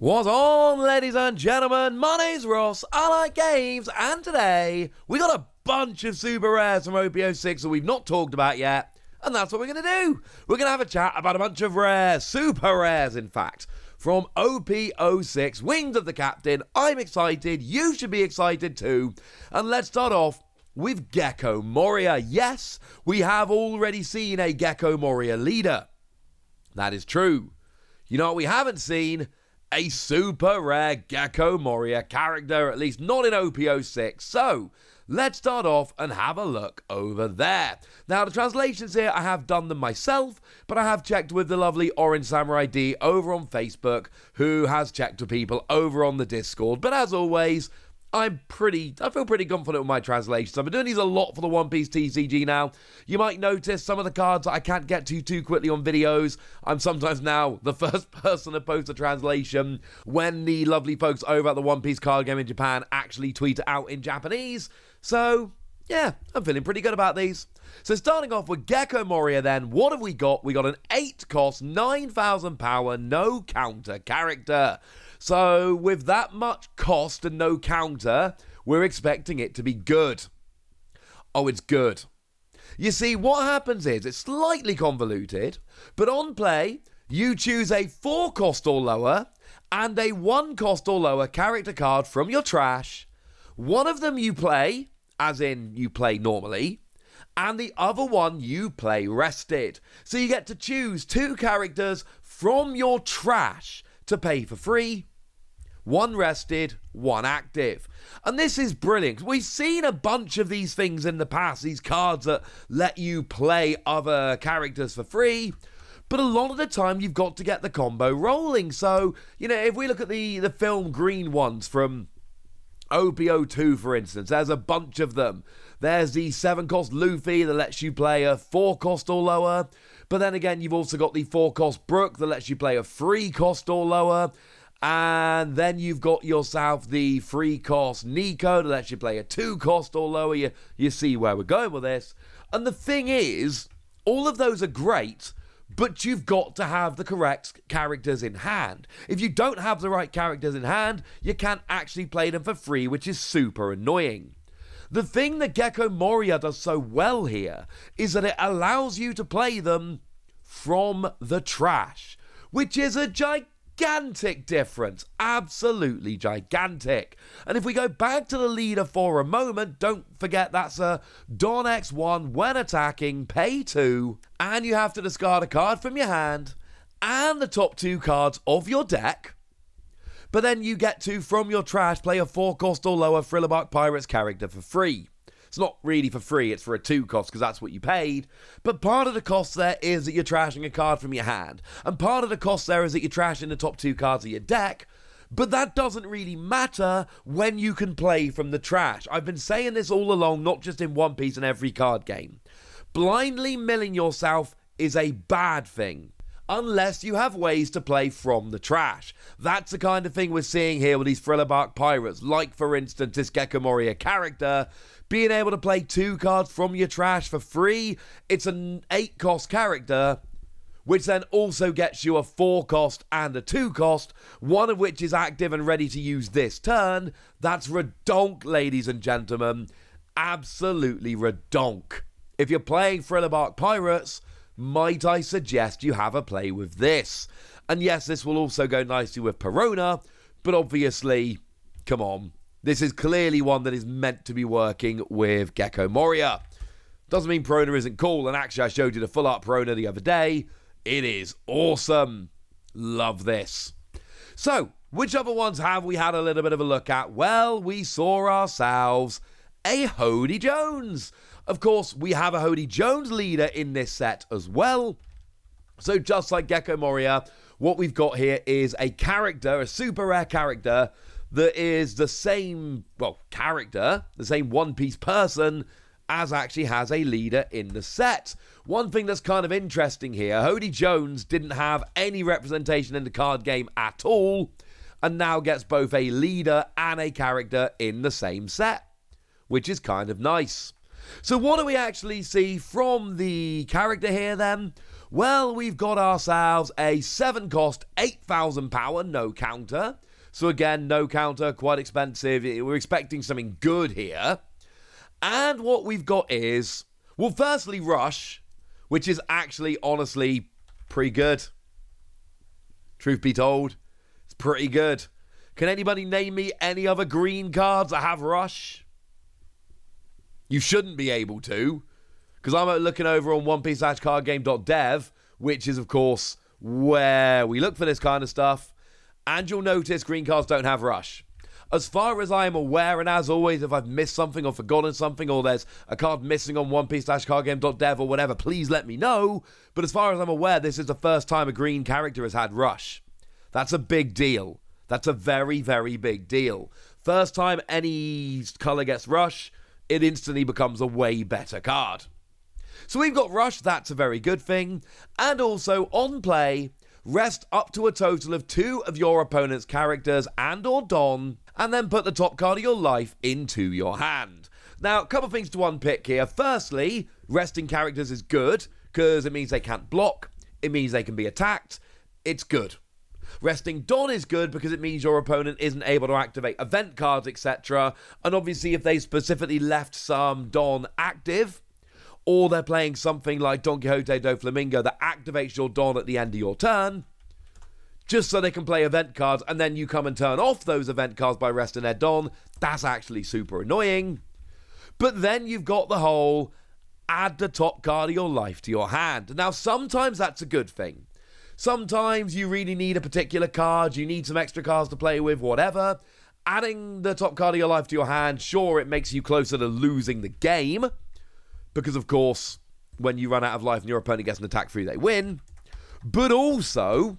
What's on, ladies and gentlemen? My name's Ross, I like games, and today we got a bunch of super rares from OP-06 that we've not talked about yet, and that's what we're going to do. We're going to have a chat about a bunch of rares, super rares in fact, from OP-06, Wings of the Captain. I'm excited, you should be excited too, and let's start off with Gecko Moria. Yes, we have already seen a Gecko Moria leader. That is true. You know what we haven't seen? A super rare Gecko Moria character, at least not in OP-06. So, let's start off and have a look over there. Now, the translations here, I have done them myself, but I have checked with the lovely Orange Samurai D over on Facebook, who has checked with people over on the Discord. But as always, I feel pretty confident with my translations. I've been doing these a lot for the One Piece TCG now. You might notice some of the cards I can't get to too quickly on videos. I'm sometimes now the first person to post a translation when the lovely folks over at the One Piece card game in Japan actually tweet it out in Japanese. So, yeah, I'm feeling pretty good about these. So starting off with Gecko Moria then, what have we got? We got an 8 cost, 9,000 power, no counter character. So with that much cost and no counter, we're expecting it to be good. Oh, it's good. You see, what happens is, it's slightly convoluted, but on play, you choose a 4 cost or lower and a 1 cost or lower character card from your trash. One of them you play, as in you play normally, and the other one you play rested. So you get to choose 2 characters from your trash to pay for free. 1 rested, 1 active. And this is brilliant. We've seen a bunch of these things in the past, these cards that let you play other characters for free. But a lot of the time, you've got to get the combo rolling. So, you know, if we look at the film green ones from OP-02, for instance, there's a bunch of them. There's the 7 cost Luffy that lets you play a 4 cost or lower. But then again, you've also got the 4 cost Brook that lets you play a 3 cost or lower. And then you've got yourself the 3 cost Nico that lets you play a 2 cost or lower. You see where we're going with this. And the thing is, all of those are great, but you've got to have the correct characters in hand. If you don't have the right characters in hand, you can't actually play them for free, which is super annoying. The thing that Gecko Moria does so well here is that it allows you to play them from the trash, which is a gigantic difference, absolutely gigantic. And if we go back to the leader for a moment, don't forget that's a Don X1 when attacking, pay 2, and you have to discard a card from your hand and the top 2 cards of your deck. But then you get to, from your trash, play a 4 cost or lower Thriller Pirates character for free. It's not really for free, it's for a 2 cost because that's what you paid. But part of the cost there is that you're trashing a card from your hand. And part of the cost there is that you're trashing the top 2 cards of your deck. But that doesn't really matter when you can play from the trash. I've been saying this all along, not just in One Piece and every card game. Blindly milling yourself is a bad thing, unless you have ways to play from the trash. That's the kind of thing we're seeing here with these Thriller Pirates, like for instance this Gecko Moria character, being able to play 2 cards from your trash for free. It's an 8 cost character, which then also gets you a 4 cost and a 2 cost, one of which is active and ready to use this turn. That's redonk, ladies and gentlemen. Absolutely redonk. If you're playing Thriller Pirates, might I suggest you have a play with this? And yes, this will also go nicely with Perona, but obviously, come on. This is clearly one that is meant to be working with Gecko Moria. Doesn't mean Perona isn't cool, and actually I showed you the full art Perona the other day. It is awesome. Love this. So, which other ones have we had a little bit of a look at? Well, we saw ourselves a Hod Jones. Of course, we have a Hod Jones leader in this set as well. So just like Gecko Moria, what we've got here is a character, a super rare character, that is the same, character, the same One Piece person, as actually has a leader in the set. One thing that's kind of interesting here, Hod Jones didn't have any representation in the card game at all, and now gets both a leader and a character in the same set, which is kind of nice. So what do we actually see from the character here then? Well, we've got ourselves a 7-cost, 8,000 power, no counter. So again, no counter, quite expensive. We're expecting something good here. And what we've got is, well, firstly, Rush, which is actually, honestly, pretty good. Truth be told, it's pretty good. Can anybody name me any other green cards that have Rush? You shouldn't be able to, because I'm looking over on onepiece-cardgame.dev, which is, of course, where we look for this kind of stuff, and you'll notice green cards don't have Rush. As far as I am aware, and as always, if I've missed something or forgotten something, or there's a card missing on onepiece-cardgame.dev or whatever, please let me know. But as far as I'm aware, this is the first time a green character has had Rush. That's a big deal. That's a very, very big deal. First time any color gets Rush, it instantly becomes a way better card. So we've got Rush, that's a very good thing. And also, on play, rest up to a total of 2 of your opponent's characters and or Don, and then put the top card of your life into your hand. Now, a couple of things to unpick here. Firstly, resting characters is good, because it means they can't block, it means they can be attacked, it's good. Resting Don is good because it means your opponent isn't able to activate event cards, etc. And obviously if they specifically left some Don active, or they're playing something like Don Quixote do Flamingo that activates your Don at the end of your turn, just so they can play event cards, and then you come and turn off those event cards by resting their Don, that's actually super annoying. But then you've got the whole add the top card of your life to your hand. Now sometimes that's a good thing. Sometimes you really need a particular card, you need some extra cards to play with, whatever. Adding the top card of your life to your hand, sure, it makes you closer to losing the game, because of course, when you run out of life and your opponent gets an attack through, they win. But also,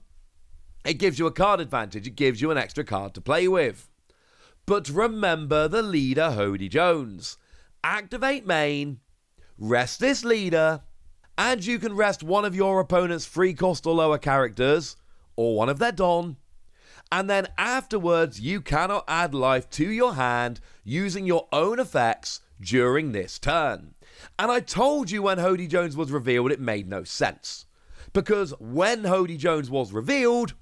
it gives you a card advantage, it gives you an extra card to play with. But remember the leader, Hod Jones. Activate main, rest this leader, and you can rest one of your opponent's 3-cost or lower characters, or one of their Don, and then afterwards you cannot add life to your hand using your own effects during this turn. And I told you when Hod Jones was revealed it made no sense, because when Hod Jones was revealed,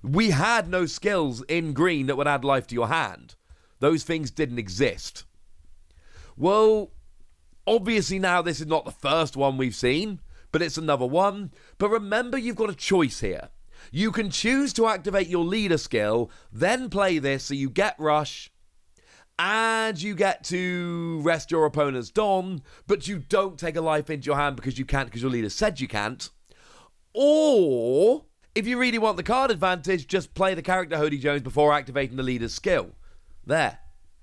we had no skills in green that would add life to your hand. Those things didn't exist. Well, obviously now this is not the first one we've seen, but it's another one. But remember, you've got a choice here. You can choose to activate your leader skill, then play this so you get Rush, and you get to rest your opponent's Don, but you don't take a life into your hand because you can't, because your leader said you can't. Or, if you really want the card advantage, just play the character Hod Jones before activating the leader's skill. There.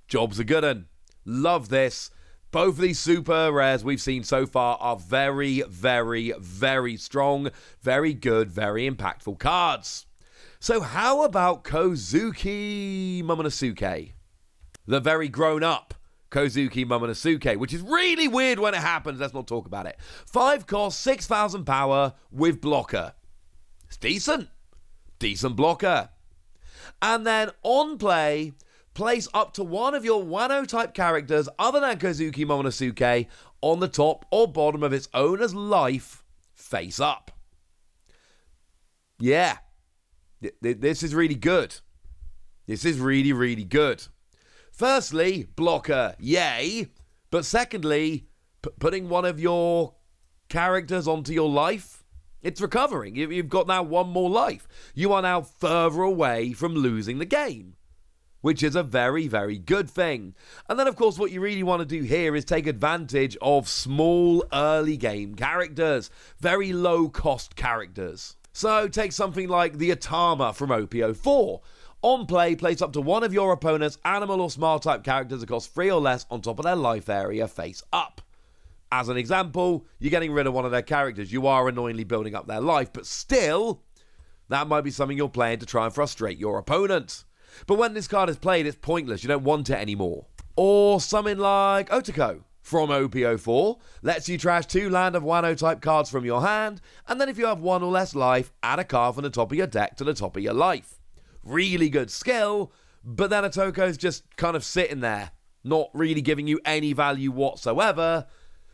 Job's a good un. Love this. Both of these super rares we've seen so far are very, very, very strong, very good, very impactful cards. So how about Kazuki Momonosuke? The very grown-up Kazuki Momonosuke, which is really weird when it happens. Let's not talk about it. 5 cost, 6,000 power with blocker. It's decent. Decent blocker. And then on play, place up to one of your Wano-type characters other than Kazuki Momonosuke on the top or bottom of its owner's life, face up. Yeah. This is really good. This is really, really good. Firstly, blocker, yay. But secondly, putting one of your characters onto your life, it's recovering. You've got now one more life. You are now further away from losing the game, which is a very, very good thing. And then, of course, what you really want to do here is take advantage of small early game characters, very low-cost characters. So take something like the Atama from OP-04. On play, place up to one of your opponent's animal or smile type characters that cost 3 or less on top of their life area face up. As an example, you're getting rid of one of their characters. You are annoyingly building up their life, but still, that might be something you're playing to try and frustrate your opponent. But when this card is played, it's pointless. You don't want it anymore. Or something like Otoko from OP-04 lets you trash 2 Land of Wano type cards from your hand, and then if you have 1 or less life, add a card from the top of your deck to the top of your life. Really good skill, but then Otoko's just kind of sitting there, not really giving you any value whatsoever,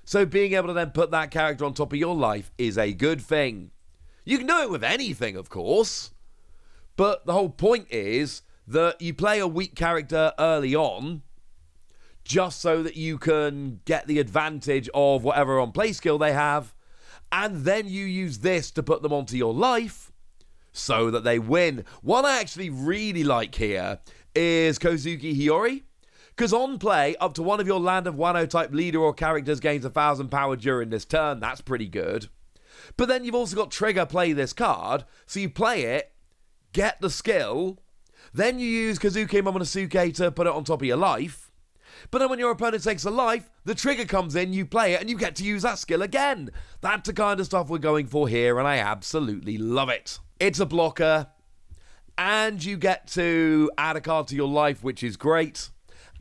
So being able to then put that character on top of your life is a good thing. You can do it with anything, of course. But the whole point is that you play a weak character early on just so that you can get the advantage of whatever on play skill they have, and then you use this to put them onto your life so that they win. One I actually really like here is Kazuki Hiyori, because on play, up to one of your Land of Wano type leader or characters gains 1,000 power during this turn. That's pretty good. But then you've also got Trigger play this card, so you play it, get the skill, then you use Kazuki Momonosuke to put it on top of your life. But then when your opponent takes a life, the trigger comes in, you play it, and you get to use that skill again. That's the kind of stuff we're going for here, and I absolutely love it. It's a blocker, and you get to add a card to your life, which is great.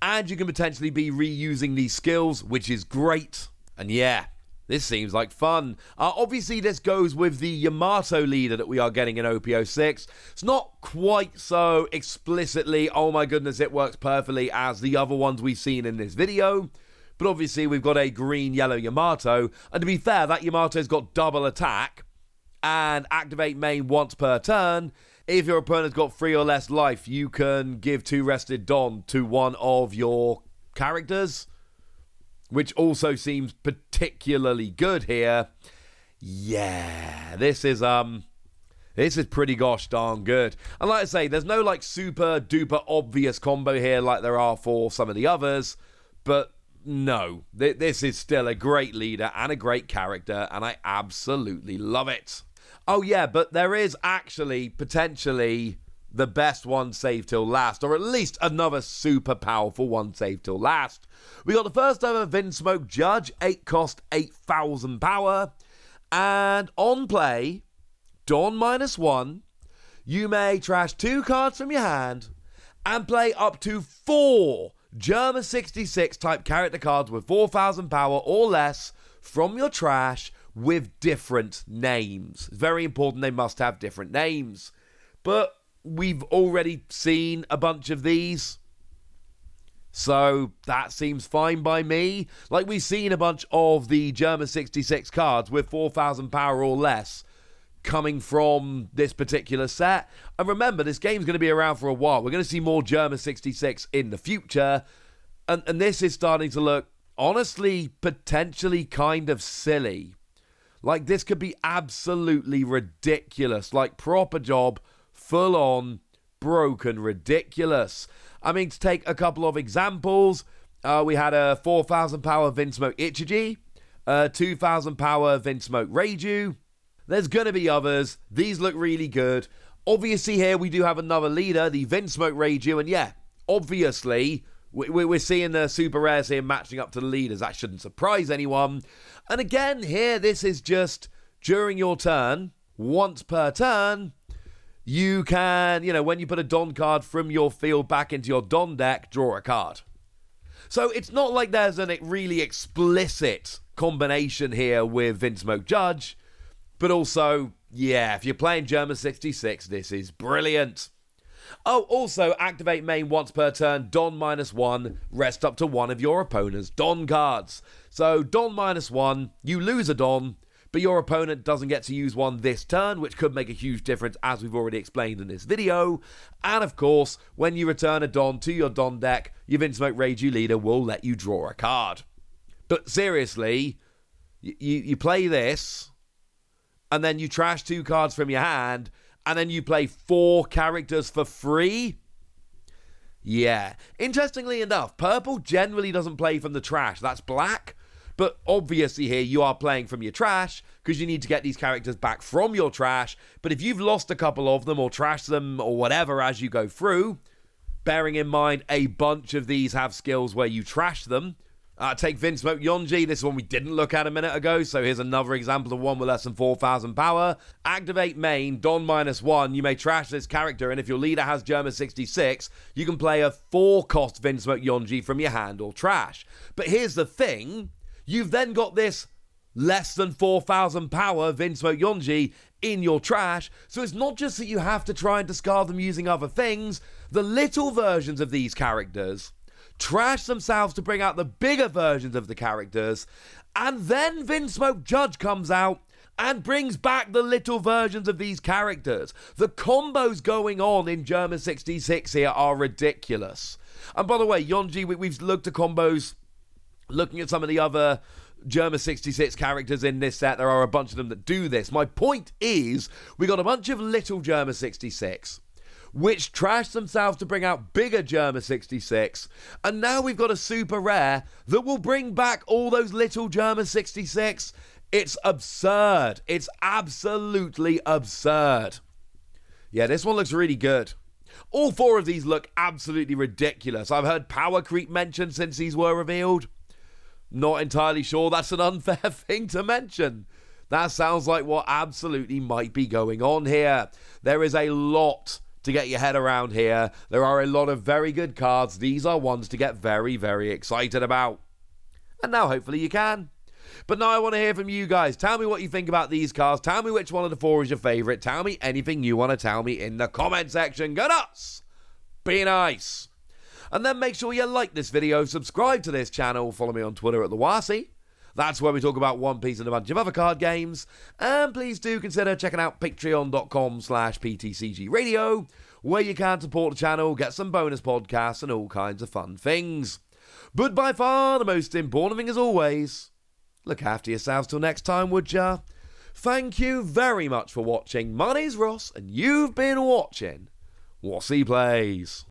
And you can potentially be reusing these skills, which is great. And yeah, this seems like fun. Obviously, this goes with the Yamato leader that we are getting in OP-06. It's not quite so explicitly, oh my goodness, it works perfectly as the other ones we've seen in this video. But obviously, we've got a green-yellow Yamato. And to be fair, that Yamato's got double attack and activate main once per turn. If your opponent's got 3 or less life, you can give 2 rested Don to one of your characters, which also seems particularly good here. Yeah, this is pretty gosh darn good. And like I say, there's no like super duper obvious combo here like there are for some of the others, but no, this is still a great leader and a great character, and I absolutely love it. Oh yeah, but there is actually potentially the best one saved till last, or at least another super powerful one saved till last. We got the first ever Vinsmoke Judge, 8 cost, 8,000 power, and on play, Dawn -1, you may trash 2 cards from your hand and play up to 4 Germa 66 type character cards with 4,000 power or less from your trash with different names. It's very important they must have different names. But we've already seen a bunch of these, so that seems fine by me. Like, we've seen a bunch of the Germa 66 cards with 4,000 power or less coming from this particular set. And remember, this game's going to be around for a while. We're going to see more Germa 66 in the future. And this is starting to look, honestly, potentially kind of silly. Like, this could be absolutely ridiculous. Like, proper job, full on, broken, ridiculous. I mean, to take a couple of examples, we had a 4,000 power Vinsmoke Ichiji, 2,000 power Vinsmoke Reiju. There's going to be others. These look really good. Obviously, here we do have another leader, the Vinsmoke Reiju, and yeah, obviously, we're seeing the super rares here matching up to the leaders. That shouldn't surprise anyone. And again, here, this is just during your turn, once per turn, you can, when you put a Don card from your field back into your Don deck, draw a card. So it's not like there's a really explicit combination here with Vinsmoke Judge, but also, yeah, if you're playing Germa 66, this is brilliant. Oh, also, activate main once per turn, Don -1, rest up to one of your opponent's Don cards. So, Don -1, you lose a Don, but your opponent doesn't get to use one this turn, which could make a huge difference, as we've already explained in this video. And of course, when you return a Don to your Don deck, your Vinsmoke Reiju leader will let you draw a card. But seriously, you play this, and then you trash 2 cards from your hand, and then you play 4 characters for free? Yeah. Interestingly enough, purple generally doesn't play from the trash. That's black. But obviously here you are playing from your trash because you need to get these characters back from your trash. But if you've lost a couple of them or trashed them or whatever as you go through, bearing in mind a bunch of these have skills where you trash them. Take Vinsmoke Yonji, this one we didn't look at a minute ago, so here's another example of one with less than 4,000 power. Activate main, Don -1, you may trash this character, and if your leader has Germa 66, you can play a 4-cost Vinsmoke Yonji from your hand or trash. But here's the thing, you've then got this less than 4,000 power Vinsmoke Yonji in your trash, so it's not just that you have to try and discard them using other things. The little versions of these characters trash themselves to bring out the bigger versions of the characters, and then Vinsmoke Judge comes out and brings back the little versions of these characters. The combos going on in German 66 here are ridiculous. And by the way, Yonji, we've looked at combos, looking at some of the other German 66 characters in this set. There are a bunch of them that do this. My point is, we got a bunch of little German 66, which trashed themselves to bring out bigger German 66, and now we've got a super rare that will bring back all those little German 66. It's absurd. It's absolutely absurd. Yeah, this one looks really good. All four of these look absolutely ridiculous. I've heard power creep mentioned since these were revealed. Not entirely sure that's an unfair thing to mention. That sounds like what absolutely might be going on here. There is a lot to get your head around here. There are a lot of very good cards. These are ones to get very, very excited about. And now hopefully you can. But now I want to hear from you guys. Tell me what you think about these cards. Tell me which one of the four is your favourite. Tell me anything you want to tell me in the comment section. Go nuts! Be nice! And then make sure you like this video, subscribe to this channel, follow me on Twitter at the Wasi. That's where we talk about One Piece and a bunch of other card games. And please do consider checking out patreon.com/PTCG Radio, where you can support the channel, get some bonus podcasts and all kinds of fun things. But by far the most important thing as always, look after yourselves till next time, would ya? Thank you very much for watching. My name's Ross, and you've been watching Wasi Plays.